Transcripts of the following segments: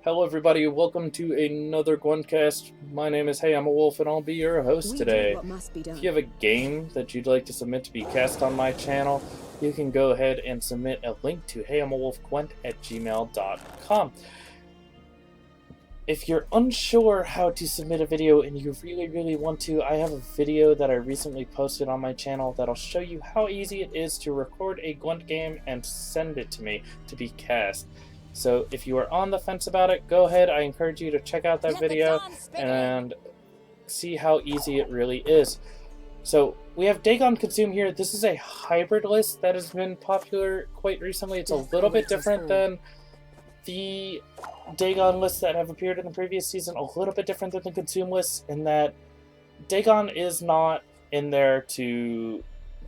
Hello everybody, welcome to another Gwentcast. My name is Hey, I'm a Wolf, and I'll be your host today. If you have a game that you'd like to submit to be cast on my channel, you can go ahead and submit a link to heyimmawolfgwent at gmail.com. If you're unsure how to submit a video and you really want to, I have a video that I recently posted on my channel that'll show you how easy it is to record a Gwent game and send it to me to be cast. So if you are on the fence about it, go ahead. I encourage you to check out that video and see how easy it really is. So we have Dagon Consume here. This is a hybrid list that has been popular quite recently. It's a little bit different than the Dagon lists that have appeared in the previous season, a little bit different than the Consume lists in that Dagon is not in there to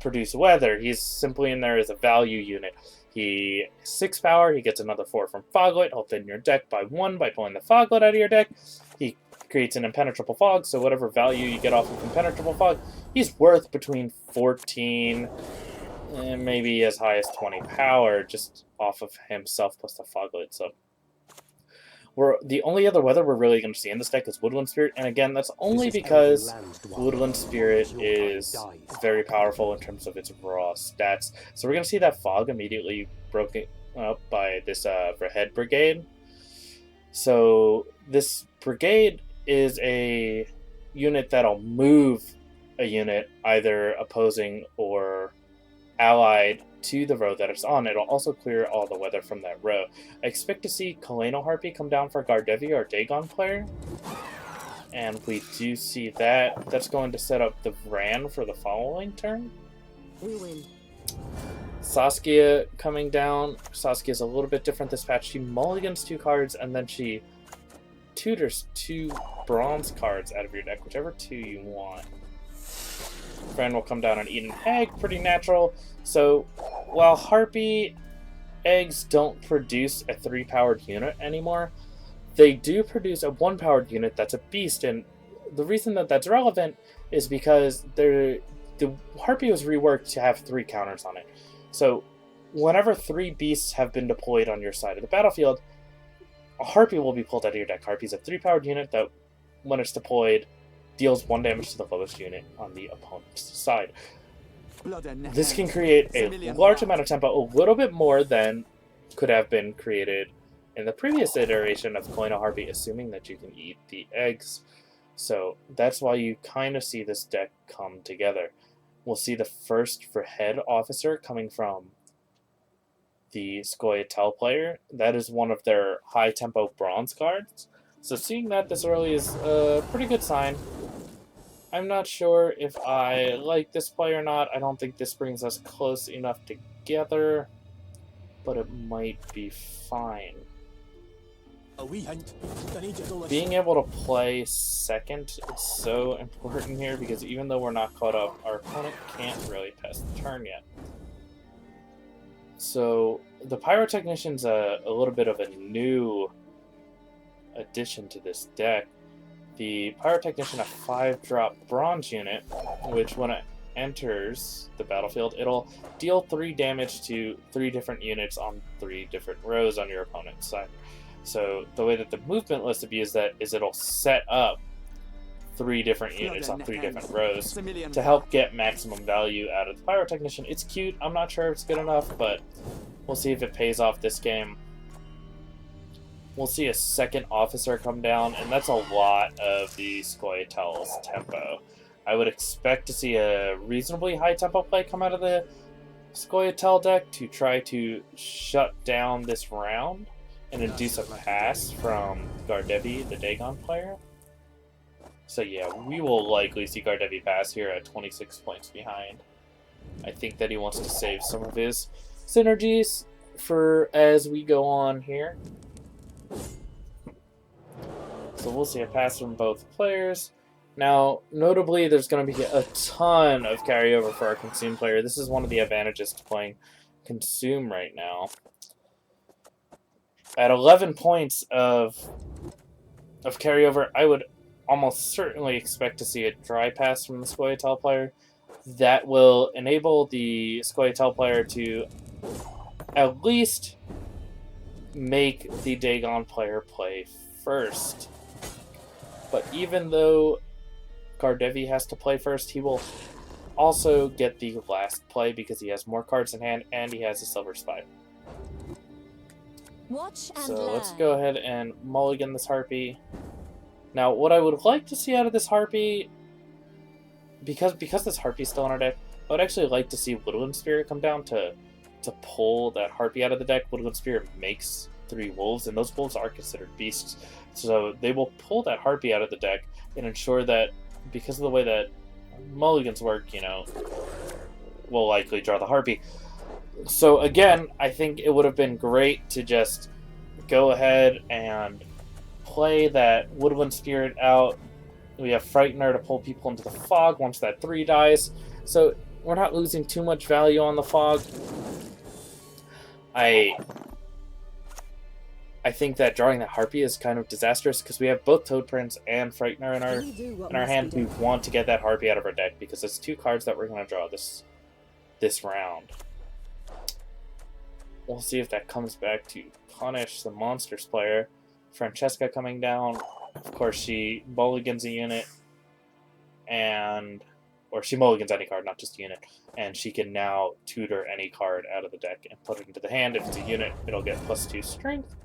produce weather. He's simply in there as a value unit. He has 6 power, he gets another 4 from Foglet. He'll thin your deck by 1 by pulling the Foglet out of your deck. He creates an impenetrable fog, so whatever value you get off of impenetrable fog, he's worth between 14 and maybe as high as 20 power just off of himself plus the Foglet. So the only other weather we're really going to see in this deck is Woodland Spirit, and again, that's only because Woodland Spirit is very powerful in terms of its raw stats. So we're going to see that Fog immediately broken up by this Head Brigade. So this Brigade is a unit that'll move a unit, either opposing or allied to the row that it's on. It'll also clear all the weather from that row. I expect to see Kaleno Harpy come down for Gardevi, our Dagon player. And we do see that. That's going to set up the Vran for the following turn. We win. Saskia coming down. Saskia's a little bit different this patch. She mulligans 2 cards and then she tutors 2 bronze cards out of your deck, whichever 2 you want. Vran will come down and eat an egg, pretty natural. So, while Harpy eggs don't produce a 3-powered unit anymore, they do produce a 1-powered unit that's a beast, and the reason that that's relevant is because the Harpy was reworked to have 3 counters on it. So, whenever 3 beasts have been deployed on your side of the battlefield, a Harpy will be pulled out of your deck. Harpy's a 3-powered unit that, when it's deployed, deals 1 damage to the lowest unit on the opponent's side. This can create a large amount of tempo, a little bit more than could have been created in the previous iteration of Kaleno Harpy, assuming that you can eat the eggs. So that's why you kind of see this deck come together. We'll see the first for head officer coming from the Scoia'tael player. That is one of their high tempo bronze cards. So seeing that this early is a pretty good sign. I'm not sure if I like this play or not. I don't think this brings us close enough together, but it might be fine. Being able to play second is so important here because even though we're not caught up, our opponent can't really pass the turn yet. So the Pyrotechnician's a little bit of a new addition to this deck. The Pyrotechnician, a 5-drop bronze unit, which when it enters the battlefield, it'll deal 3 damage to 3 different units on 3 different rows on your opponent's side. So the way that the movement list is that is it'll set up 3 different units on 3 different rows to help get maximum value out of the Pyrotechnician. It's cute. I'm not sure if it's good enough, but we'll see if it pays off this game. We'll see a second officer come down, and that's a lot of the Scoia'tael's tempo. I would expect to see a reasonably high tempo play come out of the Scoia'tael deck to try to shut down this round and induce a pass from Gardevi, the Dagon player. So yeah, we will likely see Gardevi pass here at 26 points behind. I think that he wants to save some of his synergies for as we go on here. So we'll see a pass from both players. Now, notably, there's going to be a ton of carryover for our Consume player. This is one of the advantages to playing Consume right now. At 11 points of carryover, I would almost certainly expect to see a dry pass from the Scoia'tael player. That will enable the Scoia'tael player to at least make the Dagon player play first. But even though Gardevi has to play first, he will also get the last play because he has more cards in hand and he has a silver spy. Watch and So learn. let's go ahead and mulligan this Harpy. Now, what I would like to see out of this Harpy, because this Harpy's still in our deck, I would actually like to see Woodland Spirit come down to pull that Harpy out of the deck. Woodland Spirit makes 3 wolves, and those wolves are considered beasts. So they will pull that Harpy out of the deck and ensure that, because of the way that mulligans work, you know, we'll likely draw the Harpy. So again, I think it would have been great to just go ahead and play that Woodland Spirit out. We have Frightener to pull people into the fog once that 3 dies. So we're not losing too much value on the fog. I think that drawing that Harpy is kind of disastrous because we have both Toad Prince and Frightener in our hand. We want to get that Harpy out of our deck because it's 2 cards that we're going to draw this round. We'll see if that comes back to punish the Monsters player. Francesca coming down. Of course, she mulligans a unit, or she mulligans any card, not just a unit, and she can now tutor any card out of the deck and put it into the hand. If it's a unit, it'll get +2 strength.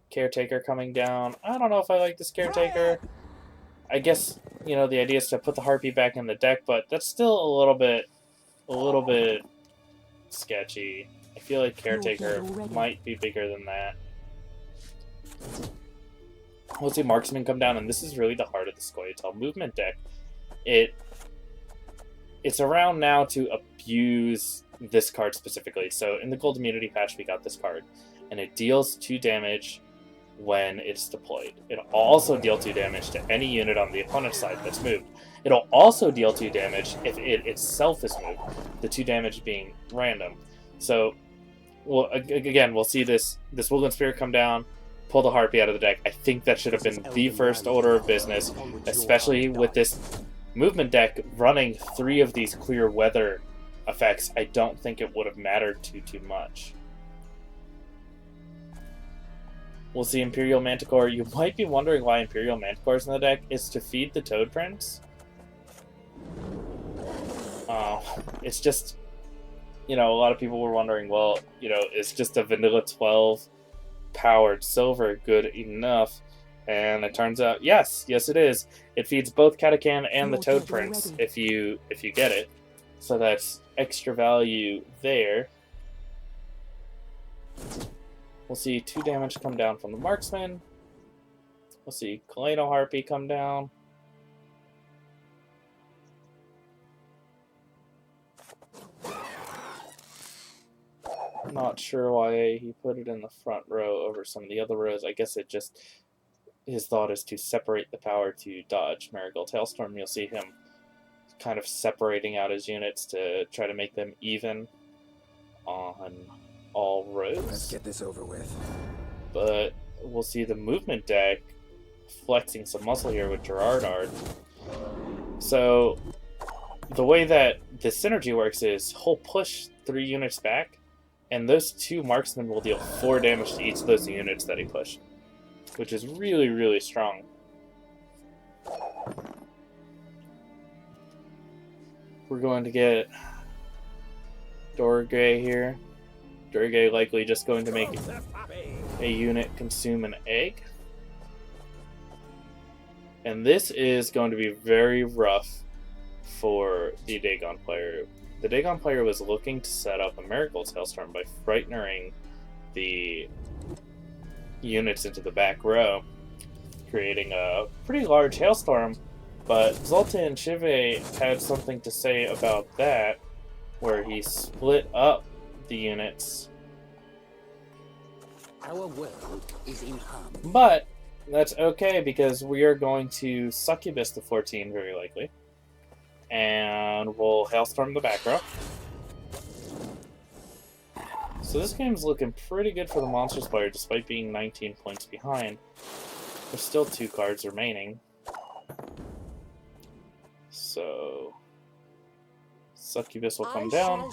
Caretaker coming down. I don't know if I like this Caretaker. I guess, you know, the idea is to put the Harpy back in the deck, but that's still a little bit sketchy. I feel like Caretaker might be bigger than that. We'll see Marksman come down, and this is really the heart of the Scoia'tael movement deck. It's around now to abuse this card specifically. So in the Gold Immunity patch, we got this card, and it deals 2 damage when it's deployed. It'll also deal 2 damage to any unit on the opponent's side that's moved. It'll also deal 2 damage if it itself is moved, the 2 damage being random. So, well, again, we'll see this Woodland Spirit come down, pull the Harpy out of the deck. I think that should have been the first order of business, especially with this movement deck running 3 of these clear weather effects. I don't think it would have mattered too much. We'll see Imperial Manticore. You might be wondering why Imperial Manticore is in the deck. It's to feed the Toad Prince. It's just, you know, a lot of people were wondering, well, you know, is just a vanilla 12 powered silver good enough? And it turns out, yes it is. It feeds both Catacan and the Toad Prince if you get it. So that's extra value there. We'll see 2 damage come down from the Marksman. We'll see Kaleno Harpy come down. Not sure why he put it in the front row over some of the other rows. I guess it just, his thought is to separate the power to dodge Marigold Hailstorm. You'll see him kind of separating out his units to try to make them even on all rows. Let's get this over with. But we'll see the movement deck flexing some muscle here with Gerardard. So the way that the synergy works is he'll push 3 units back, and those 2 marksmen will deal 4 damage to each of those units that he pushed, which is really, really strong. We're going to get Dorgay here. Dorgay likely just going to make a unit consume an egg. And this is going to be very rough for the Dagon player. The Dagon player was looking to set up a Marigold's Hailstorm by frightening the units into the back row, creating a pretty large hailstorm, but Zoltan Shive had something to say about that, where he split up the units. Our world is in harmony. But that's okay, because we are going to Succubus to 14 very likely. And we'll Hailstorm the back row. So this game's looking pretty good for the Monsters player, despite being 19 points behind. There's still 2 cards remaining. So Succubus will come down.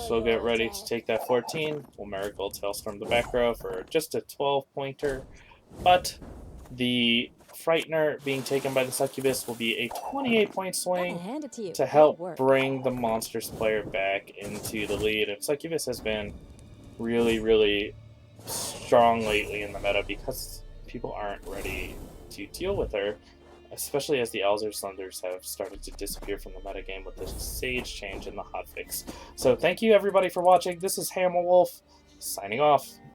She'll get ready to take that 14. We'll Marigold Tailstorm the back row for just a 12-pointer. But the Frightener being taken by the Succubus will be a 28-point swing to help bring the Monsters player back into the lead. And Succubus has been really, really strong lately in the meta because people aren't ready to deal with her, especially as the Alzur Thunders have started to disappear from the metagame with the Sage change and the hotfix. So thank you everybody for watching. This is heyimmawolf signing off.